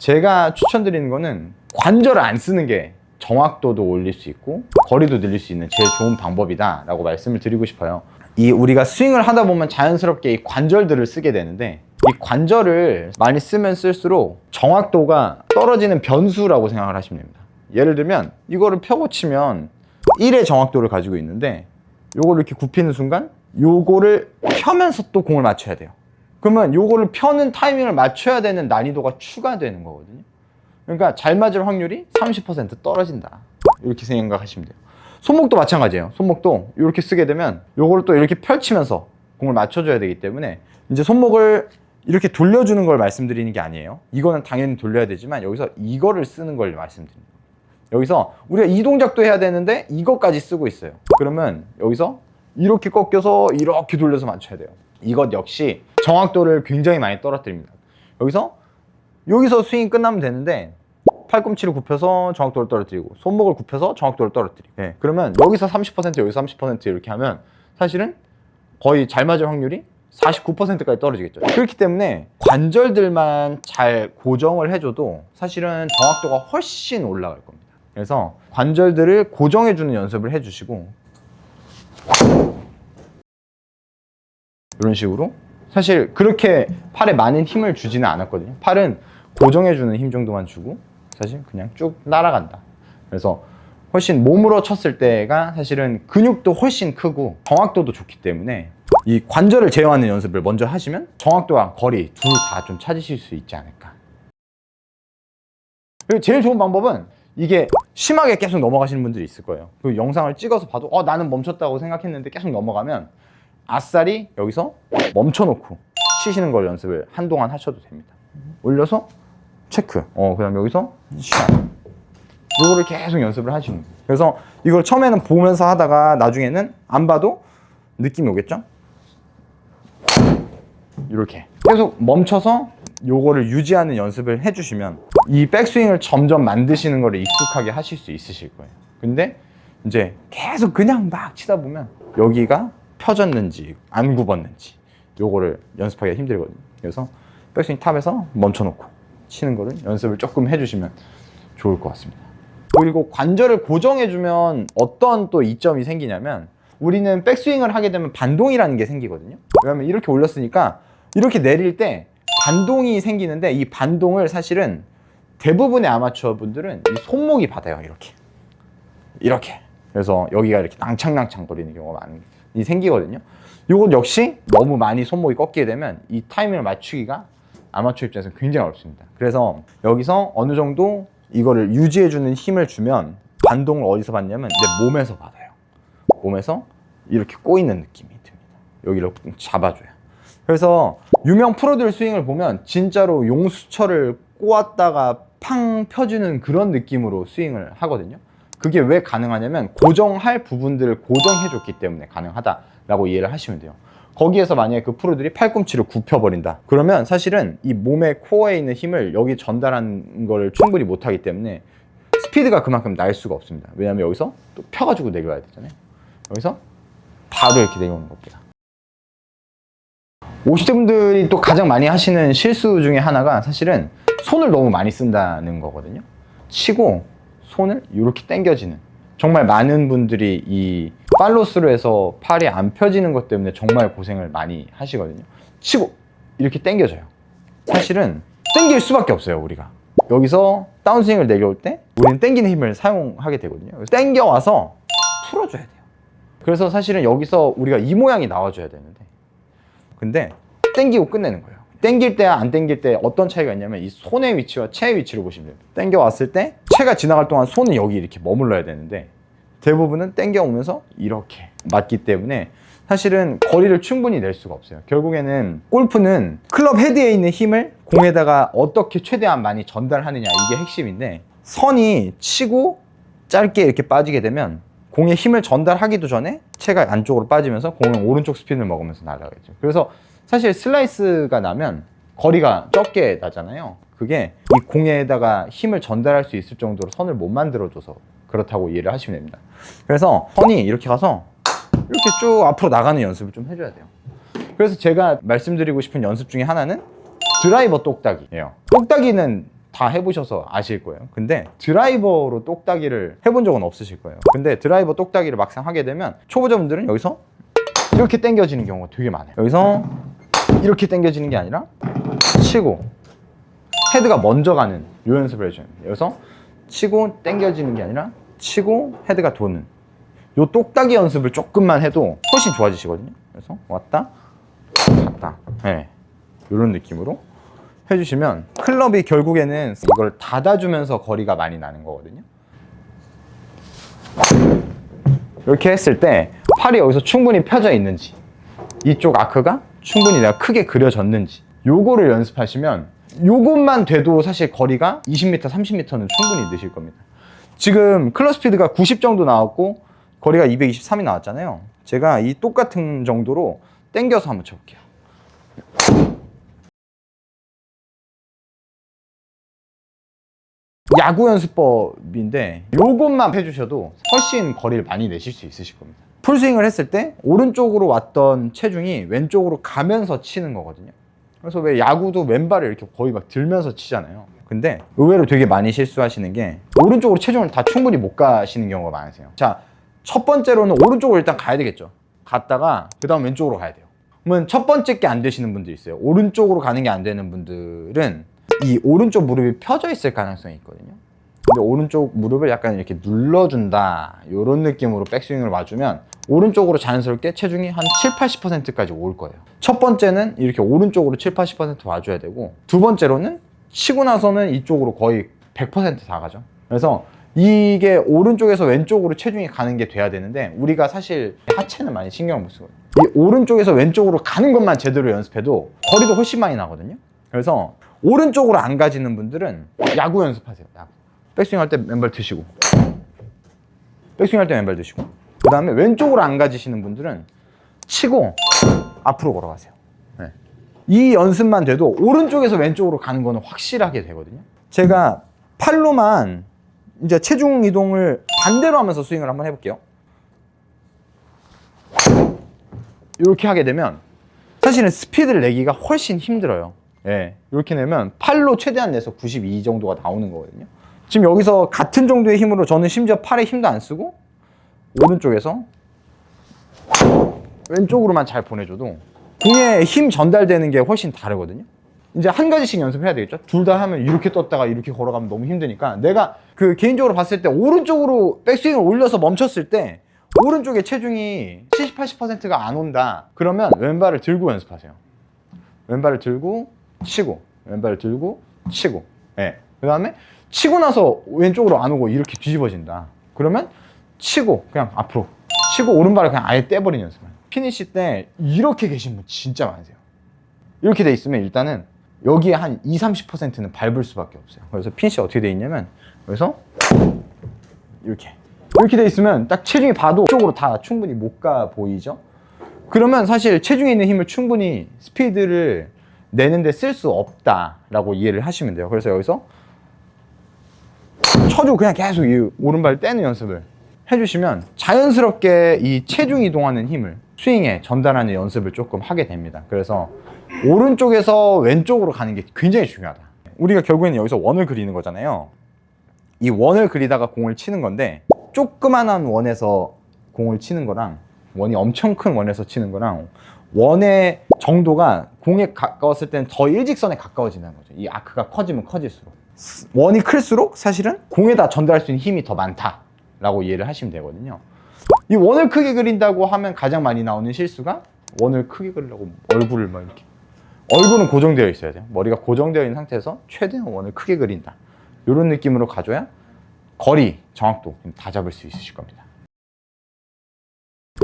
제가 추천드리는 거는 관절을 안 쓰는 게 정확도도 올릴 수 있고 거리도 늘릴 수 있는 제일 좋은 방법이다 라고 말씀을 드리고 싶어요. 우리가 스윙을 하다 보면 자연스럽게 이 관절들을 쓰게 되는데, 이 관절을 많이 쓰면 쓸수록 정확도가 떨어지는 변수라고 생각을 하시면 됩니다. 예를 들면 이거를 펴고 치면 1의 정확도를 가지고 있는데, 요거를 이렇게 굽히는 순간 요거를 펴면서 또 공을 맞춰야 돼요. 그러면 요거를 펴는 타이밍을 맞춰야 되는 난이도가 추가되는 거거든요. 그러니까 잘 맞을 확률이 30% 떨어진다, 이렇게 생각하시면 돼요. 손목도 마찬가지예요. 손목도 이렇게 쓰게 되면 요거를 또 이렇게 펼치면서 공을 맞춰줘야 되기 때문에, 이제 손목을 이렇게 돌려주는 걸 말씀드리는 게 아니에요. 이거는 당연히 돌려야 되지만 여기서 이거를 쓰는 걸 말씀드립니다. 여기서 우리가 이 동작도 해야 되는데 이것까지 쓰고 있어요. 그러면 여기서 이렇게 꺾여서 이렇게 돌려서 맞춰야 돼요. 이것 역시 정확도를 굉장히 많이 떨어뜨립니다. 여기서 스윙이 끝나면 되는데 팔꿈치를 굽혀서 정확도를 떨어뜨리고 손목을 굽혀서 정확도를 떨어뜨리고, 그러면 여기서 30% 여기서 30% 이렇게 하면 사실은 거의 잘 맞을 확률이 49%까지 떨어지겠죠. 그렇기 때문에 관절들만 잘 고정을 해줘도 사실은 정확도가 훨씬 올라갈 겁니다. 그래서 관절들을 고정해주는 연습을 해주시고, 이런 식으로 사실 그렇게 팔에 많은 힘을 주지는 않았거든요. 팔은 고정해주는 힘 정도만 주고 사실 그냥 쭉 날아간다. 그래서 훨씬 몸으로 쳤을 때가 사실은 근육도 훨씬 크고 정확도도 좋기 때문에 이 관절을 제어하는 연습을 먼저 하시면 정확도와 거리 둘 다 좀 찾으실 수 있지 않을까. 그리고 제일 좋은 방법은, 이게 심하게 계속 넘어가시는 분들이 있을 거예요. 그 영상을 찍어서 봐도 나는 멈췄다고 생각했는데 계속 넘어가면 아싸리 여기서 멈춰놓고 쉬시는 걸 연습을 한동안 하셔도 됩니다. 올려서 체크, 그 다음 여기서 샷, 이거를 계속 연습을 하시는 거예요. 그래서 이걸 처음에는 보면서 하다가 나중에는 안 봐도 느낌이 오겠죠? 이렇게 계속 멈춰서 요거를 유지하는 연습을 해주시면 이 백스윙을 점점 만드시는 거를 익숙하게 하실 수 있으실 거예요. 근데 이제 계속 그냥 막 치다 보면 여기가 펴졌는지 안 굽었는지 요거를 연습하기가 힘들거든요. 그래서 백스윙 탑에서 멈춰놓고 치는 거를 연습을 조금 해주시면 좋을 것 같습니다. 그리고 관절을 고정해주면 어떤 또 이점이 생기냐면, 우리는 백스윙을 하게 되면 반동이라는 게 생기거든요. 왜냐면 이렇게 올렸으니까 이렇게 내릴 때 반동이 생기는데, 이 반동을 사실은 대부분의 아마추어 분들은 이 손목이 받아요. 이렇게. 그래서 여기가 이렇게 낭창낭창 거리는 경우가 많이 생기거든요. 이것 역시 너무 많이 손목이 꺾이게 되면 이 타이밍을 맞추기가 아마추어 입장에서 굉장히 어렵습니다. 그래서 여기서 어느 정도 이거를 유지해주는 힘을 주면, 반동을 어디서 받냐면 내 몸에서 받아요. 몸에서 이렇게 꼬이는 느낌이 듭니다. 여기를 잡아줘요. 그래서 유명 프로들 스윙을 보면 진짜로 용수철을 꼬았다가 팡 펴주는 그런 느낌으로 스윙을 하거든요. 그게 왜 가능하냐면 고정할 부분들을 고정해줬기 때문에 가능하다라고 이해를 하시면 돼요. 거기에서 만약에 그 프로들이 팔꿈치를 굽혀버린다, 그러면 사실은 이 몸의 코어에 있는 힘을 여기 전달하는 걸 충분히 못하기 때문에 스피드가 그만큼 날 수가 없습니다. 왜냐면 여기서 또 펴가지고 내려와야 되잖아요. 여기서 바로 이렇게 내려오는 겁니다. 50대 분들이 또 가장 많이 하시는 실수 중에 하나가 사실은 손을 너무 많이 쓴다는 거거든요. 치고 손을 이렇게 당겨지는, 정말 많은 분들이 이 팔로스로 해서 팔이 안 펴지는 것 때문에 정말 고생을 많이 하시거든요. 치고 이렇게 당겨져요. 사실은 당길 수밖에 없어요. 우리가 여기서 다운스윙을 내려올 때 우리는 당기는 힘을 사용하게 되거든요. 당겨와서 풀어줘야 돼요. 그래서 사실은 여기서 우리가 이 모양이 나와줘야 되는데, 근데 당기고 끝내는 거예요. 당길 때와 안 당길 때 어떤 차이가 있냐면, 이 손의 위치와 체의 위치를 보시면 돼요. 당겨왔을 때 체가 지나갈 동안 손은 여기 이렇게 머물러야 되는데, 대부분은 당겨오면서 이렇게 맞기 때문에 사실은 거리를 충분히 낼 수가 없어요. 결국에는 골프는 클럽 헤드에 있는 힘을 공에다가 어떻게 최대한 많이 전달하느냐, 이게 핵심인데, 선이 치고 짧게 이렇게 빠지게 되면 공에 힘을 전달하기도 전에 체가 안쪽으로 빠지면서 공은 오른쪽 스핀을 먹으면서 날아가겠죠. 그래서 사실 슬라이스가 나면 거리가 적게 나잖아요. 그게 이 공에다가 힘을 전달할 수 있을 정도로 선을 못 만들어줘서 그렇다고 이해를 하시면 됩니다. 그래서 선이 이렇게 가서 이렇게 쭉 앞으로 나가는 연습을 좀 해줘야 돼요. 그래서 제가 말씀드리고 싶은 연습 중에 하나는 드라이버 똑딱이에요. 똑딱이는 다 해보셔서 아실 거예요. 근데 드라이버로 똑딱이를 해본 적은 없으실 거예요. 근데 드라이버 똑딱이를 막상 하게 되면 초보자분들은 여기서 이렇게 당겨지는 경우가 되게 많아요. 여기서 이렇게 당겨지는 게 아니라 치고 헤드가 먼저 가는 요 연습을 해줘요. 여기서 치고 당겨지는 게 아니라 치고 헤드가 도는 요 똑딱이 연습을 조금만 해도 훨씬 좋아지시거든요. 그래서 왔다 갔다, 네, 이런 느낌으로 해주시면 클럽이 결국에는 이걸 닫아주면서 거리가 많이 나는 거거든요. 이렇게 했을 때 팔이 여기서 충분히 펴져 있는지, 이쪽 아크가 충분히 내가 크게 그려졌는지, 요거를 연습하시면 요것만 돼도 사실 거리가 20m, 30m는 충분히 느실 겁니다. 지금 클럽 스피드가 90 정도 나왔고 거리가 223이 나왔잖아요. 제가 이 똑같은 정도로 당겨서 한번 쳐볼게요. 야구 연습법인데 요것만 해주셔도 훨씬 거리를 많이 내실 수 있으실 겁니다. 풀스윙을 했을 때 오른쪽으로 왔던 체중이 왼쪽으로 가면서 치는 거거든요. 그래서 왜 야구도 왼발을 이렇게 거의 막 들면서 치잖아요. 근데 의외로 되게 많이 실수하시는 게 오른쪽으로 체중을 다 충분히 못 가시는 경우가 많으세요. 자, 첫 번째로는 오른쪽으로 일단 가야 되겠죠. 갔다가 그 다음 왼쪽으로 가야 돼요. 그러면 첫 번째 게 안 되시는 분들이 있어요. 오른쪽으로 가는 게 안 되는 분들은 이 오른쪽 무릎이 펴져 있을 가능성이 있거든요. 근데 오른쪽 무릎을 약간 이렇게 눌러준다, 이런 느낌으로 백스윙을 와주면 오른쪽으로 자연스럽게 체중이 한 70-80%까지 올 거예요. 첫 번째는 이렇게 오른쪽으로 70-80% 와줘야 되고, 두 번째로는 치고 나서는 이쪽으로 거의 100% 다 가죠. 그래서 이게 오른쪽에서 왼쪽으로 체중이 가는 게 돼야 되는데 우리가 사실 하체는 많이 신경을 못 쓰거든요. 이 오른쪽에서 왼쪽으로 가는 것만 제대로 연습해도 거리도 훨씬 많이 나거든요. 그래서 오른쪽으로 안 가지는 분들은 야구 연습하세요. 야구. 백스윙 할 때 왼발 드시고, 백스윙 할 때 왼발 드시고, 그 다음에 왼쪽으로 안 가지시는 분들은 치고 앞으로 걸어가세요. 네. 이 연습만 돼도 오른쪽에서 왼쪽으로 가는 거는 확실하게 되거든요. 제가 팔로만 이제 체중 이동을 반대로 하면서 스윙을 한번 해볼게요. 이렇게 하게 되면 사실은 스피드를 내기가 훨씬 힘들어요. 예, 이렇게 내면 팔로 최대한 내서 92 정도가 나오는 거거든요. 지금 여기서 같은 정도의 힘으로 저는 심지어 팔에 힘도 안 쓰고 오른쪽에서 왼쪽으로만 잘 보내줘도 공에 힘 전달되는 게 훨씬 다르거든요. 이제 한 가지씩 연습해야 되겠죠. 둘 다 하면 이렇게 떴다가 이렇게 걸어가면 너무 힘드니까 내가 그 개인적으로 봤을 때 오른쪽으로 백스윙을 올려서 멈췄을 때 오른쪽에 체중이 70-80%가 안 온다, 그러면 왼발을 들고 연습하세요. 왼발을 들고 치고, 왼발을 들고 치고, 예. 그 다음에 치고 나서 왼쪽으로 안 오고 이렇게 뒤집어진다, 그러면 치고 그냥 앞으로 치고 오른발을 그냥 아예 떼버리는 연습을 해요. 피니시 때 이렇게 계신 분 진짜 많으세요. 이렇게 돼 있으면 일단은 여기에 한 20-30%는 밟을 수밖에 없어요. 그래서 피니시 어떻게 돼 있냐면 여기서 이렇게 돼 있으면 딱 체중이 봐도 이쪽으로 다 충분히 못 가 보이죠. 그러면 사실 체중에 있는 힘을 충분히 스피드를 내는데 쓸 수 없다라고 이해를 하시면 돼요. 그래서 여기서 쳐주고 그냥 계속 이 오른발 떼는 연습을 해주시면 자연스럽게 이 체중 이동하는 힘을 스윙에 전달하는 연습을 조금 하게 됩니다. 그래서 오른쪽에서 왼쪽으로 가는 게 굉장히 중요하다. 우리가 결국에는 여기서 원을 그리는 거잖아요. 이 원을 그리다가 공을 치는 건데 조그만한 원에서 공을 치는 거랑 원이 엄청 큰 원에서 치는 거랑 원의 정도가 공에 가까웠을 때는 더 일직선에 가까워지는 거죠. 이 아크가 커지면 커질수록 원이 클수록 사실은 공에다 전달할 수 있는 힘이 더 많다라고 이해를 하시면 되거든요. 이 원을 크게 그린다고 하면 가장 많이 나오는 실수가 원을 크게 그리려고 얼굴을 막 이렇게, 얼굴은 고정되어 있어야 돼요. 머리가 고정되어 있는 상태에서 최대한 원을 크게 그린다, 이런 느낌으로 가줘야 거리, 정확도 다 잡을 수 있으실 겁니다.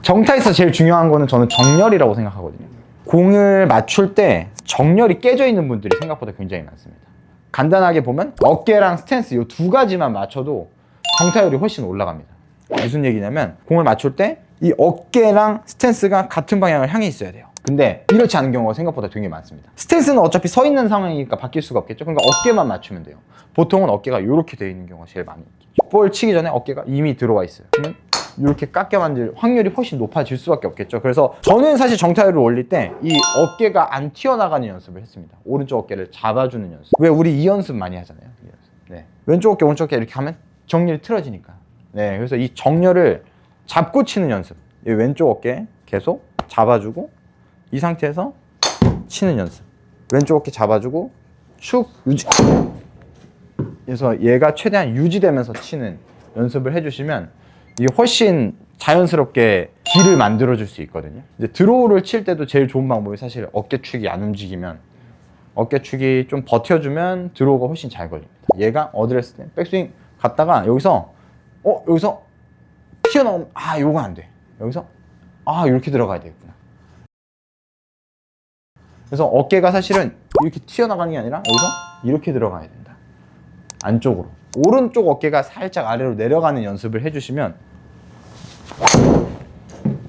정타에서 제일 중요한 거는 저는 정렬이라고 생각하거든요. 공을 맞출 때 정렬이 깨져 있는 분들이 생각보다 굉장히 많습니다. 간단하게 보면 어깨랑 스탠스 이 두 가지만 맞춰도 정타율이 훨씬 올라갑니다. 무슨 얘기냐면 공을 맞출 때 이 어깨랑 스탠스가 같은 방향을 향해 있어야 돼요. 근데 이렇지 않은 경우가 생각보다 되게 많습니다. 스탠스는 어차피 서 있는 상황이니까 바뀔 수가 없겠죠. 그러니까 어깨만 맞추면 돼요. 보통은 어깨가 이렇게 되어 있는 경우가 제일 많이 있죠. 볼 치기 전에 어깨가 이미 들어와 있어요. 그러면 이렇게 깎여 만들 확률이 훨씬 높아질 수밖에 없겠죠. 그래서 저는 사실 정타율을 올릴 때 이 어깨가 안 튀어나가는 연습을 했습니다. 오른쪽 어깨를 잡아주는 연습. 왜 우리 이 연습 많이 하잖아요. 이 연습. 네. 왼쪽 어깨 오른쪽 어깨 이렇게 하면 정렬이 틀어지니까. 네. 그래서 이 정렬을 잡고 치는 연습. 이 왼쪽 어깨 계속 잡아주고 이 상태에서 치는 연습. 왼쪽 어깨 잡아주고 축 유지. 그래서 얘가 최대한 유지되면서 치는 연습을 해주시면 이게 훨씬 자연스럽게 길을 만들어줄 수 있거든요. 이제 드로우를 칠 때도 제일 좋은 방법이 사실 어깨축이 안 움직이면, 어깨축이 좀 버텨주면 드로우가 훨씬 잘 걸립니다. 얘가 어드레스 때 백스윙 갔다가 여기서 튀어나오면 요거 안 돼. 여기서 이렇게 들어가야 되겠구나. 그래서 어깨가 사실은 이렇게 튀어나가는 게 아니라 여기서 이렇게 들어가야 된다. 안쪽으로. 오른쪽 어깨가 살짝 아래로 내려가는 연습을 해주시면,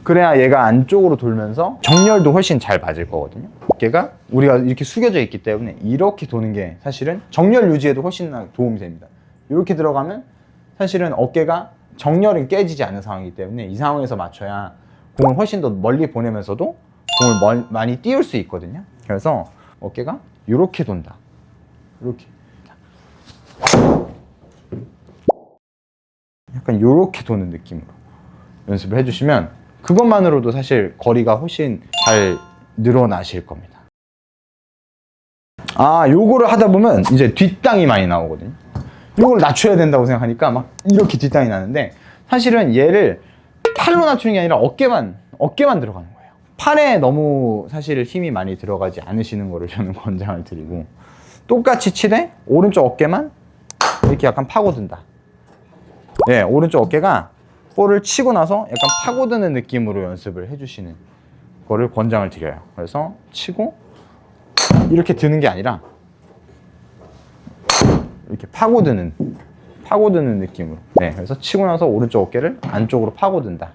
그래야 얘가 안쪽으로 돌면서 정렬도 훨씬 잘 맞을 거거든요. 어깨가 우리가 이렇게 숙여져 있기 때문에 이렇게 도는 게 사실은 정렬 유지에도 훨씬 도움이 됩니다. 이렇게 들어가면 사실은 어깨가 정렬이 깨지지 않는 상황이기 때문에 이 상황에서 맞춰야 공을 훨씬 더 멀리 보내면서도 공을 많이 띄울 수 있거든요. 그래서 어깨가 이렇게 돈다. 이렇게. 약간 이렇게 도는 느낌으로 연습을 해주시면 그것만으로도 사실 거리가 훨씬 잘 늘어나실 겁니다. 요거를 하다 보면 이제 뒷땅이 많이 나오거든요. 요걸 낮춰야 된다고 생각하니까 막 이렇게 뒷땅이 나는데, 사실은 얘를 팔로 낮추는 게 아니라 어깨만 들어가는 거예요. 팔에 너무 사실 힘이 많이 들어가지 않으시는 거를 저는 권장을 드리고, 똑같이 치되 오른쪽 어깨만 이렇게 약간 파고든다. 네, 오른쪽 어깨가 볼을 치고 나서 약간 파고드는 느낌으로 연습을 해주시는 거를 권장을 드려요. 그래서 치고 이렇게 드는 게 아니라 이렇게 파고드는 느낌으로. 네, 그래서 치고 나서 오른쪽 어깨를 안쪽으로 파고든다.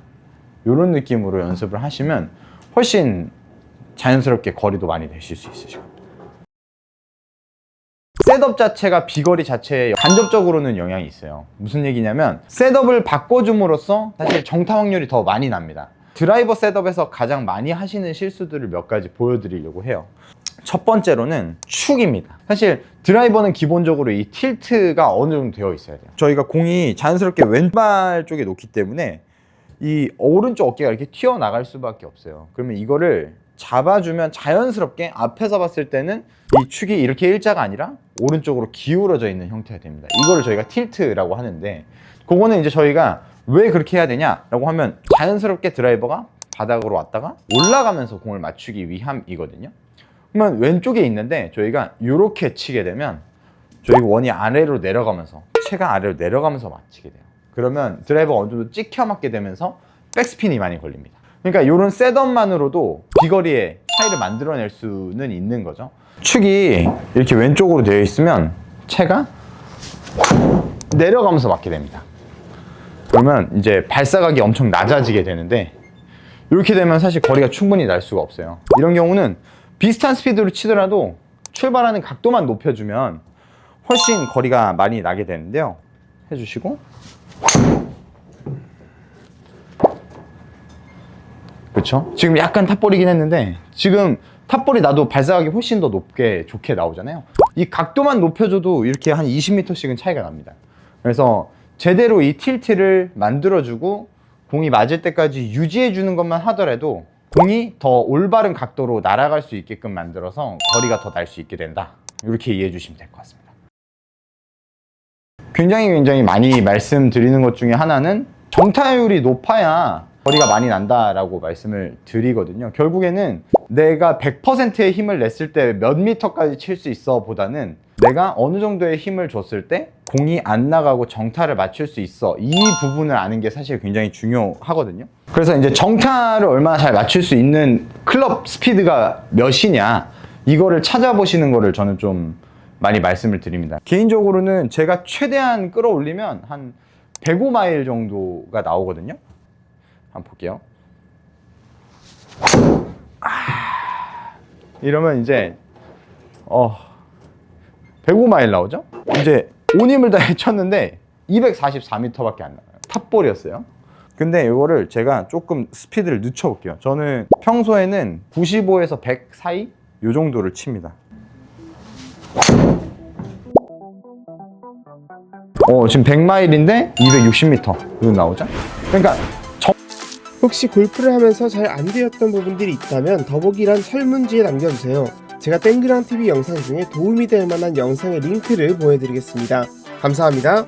이런 느낌으로 연습을 하시면 훨씬 자연스럽게 거리도 많이 내실 수 있으시고. 셋업 자체가 비거리 자체에 간접적으로는 영향이 있어요. 무슨 얘기냐면, 셋업을 바꿔줌으로써 사실 정타 확률이 더 많이 납니다. 드라이버 셋업에서 가장 많이 하시는 실수들을 몇 가지 보여드리려고 해요. 첫 번째로는 축입니다. 사실 드라이버는 기본적으로 이 틸트가 어느 정도 되어 있어야 돼요. 저희가 공이 자연스럽게 왼발 쪽에 놓기 때문에 이 오른쪽 어깨가 이렇게 튀어나갈 수밖에 없어요. 그러면 이거를 잡아주면 자연스럽게 앞에서 봤을 때는 이 축이 이렇게 일자가 아니라 오른쪽으로 기울어져 있는 형태가 됩니다. 이거를 저희가 틸트라고 하는데, 그거는 이제 저희가 왜 그렇게 해야 되냐라고 하면 자연스럽게 드라이버가 바닥으로 왔다가 올라가면서 공을 맞추기 위함이거든요. 그러면 왼쪽에 있는데 저희가 이렇게 치게 되면 저희가 원이 아래로 내려가면서, 채가 아래로 내려가면서 맞히게 돼요. 그러면 드라이버가 어느 정도 찍혀 맞게 되면서 백스핀이 많이 걸립니다. 그러니까 이런 셋업만으로도 비거리의 차이를 만들어낼 수는 있는 거죠. 축이 이렇게 왼쪽으로 되어 있으면 채가 내려가면서 맞게 됩니다. 그러면 이제 발사각이 엄청 낮아지게 되는데, 이렇게 되면 사실 거리가 충분히 날 수가 없어요. 이런 경우는 비슷한 스피드로 치더라도 출발하는 각도만 높여주면 훨씬 거리가 많이 나게 되는데요. 해주시고, 그렇죠? 지금 약간 탑볼이긴 했는데, 지금 탑볼이 나도 발사각이 훨씬 더 좋게 나오잖아요. 이 각도만 높여줘도 이렇게 한 20m씩은 차이가 납니다. 그래서 제대로 이 틸트를 만들어주고 공이 맞을 때까지 유지해주는 것만 하더라도 공이 더 올바른 각도로 날아갈 수 있게끔 만들어서 거리가 더 날 수 있게 된다. 이렇게 이해해 주시면 될 것 같습니다. 굉장히 많이 말씀드리는 것 중에 하나는 정타율이 높아야 거리가 많이 난다라고 말씀을 드리거든요. 결국에는 내가 100%의 힘을 냈을 때 몇 미터까지 칠 수 있어 보다는 내가 어느 정도의 힘을 줬을 때 공이 안 나가고 정타를 맞출 수 있어, 이 부분을 아는 게 사실 굉장히 중요하거든요. 그래서 이제 정타를 얼마나 잘 맞출 수 있는 클럽 스피드가 몇이냐, 이거를 찾아보시는 거를 저는 좀 많이 말씀을 드립니다. 개인적으로는 제가 최대한 끌어올리면 한 105마일 정도가 나오거든요. 한번 볼게요. 이러면 이제 105마일 나오죠? 이제 온 힘을 다 쳤는데 244m밖에 안 나와요. 탑볼이었어요. 근데 이거를 제가 조금 스피드를 늦춰볼게요. 저는 평소에는 95에서 100 사이 요 정도를 칩니다. 지금 100마일인데 260m 이거 나오죠? 그러니까 혹시 골프를 하면서 잘 안 되었던 부분들이 있다면 더보기란 설문지에 남겨주세요. 제가 땡그랑TV 영상 중에 도움이 될 만한 영상의 링크를 보여드리겠습니다. 감사합니다.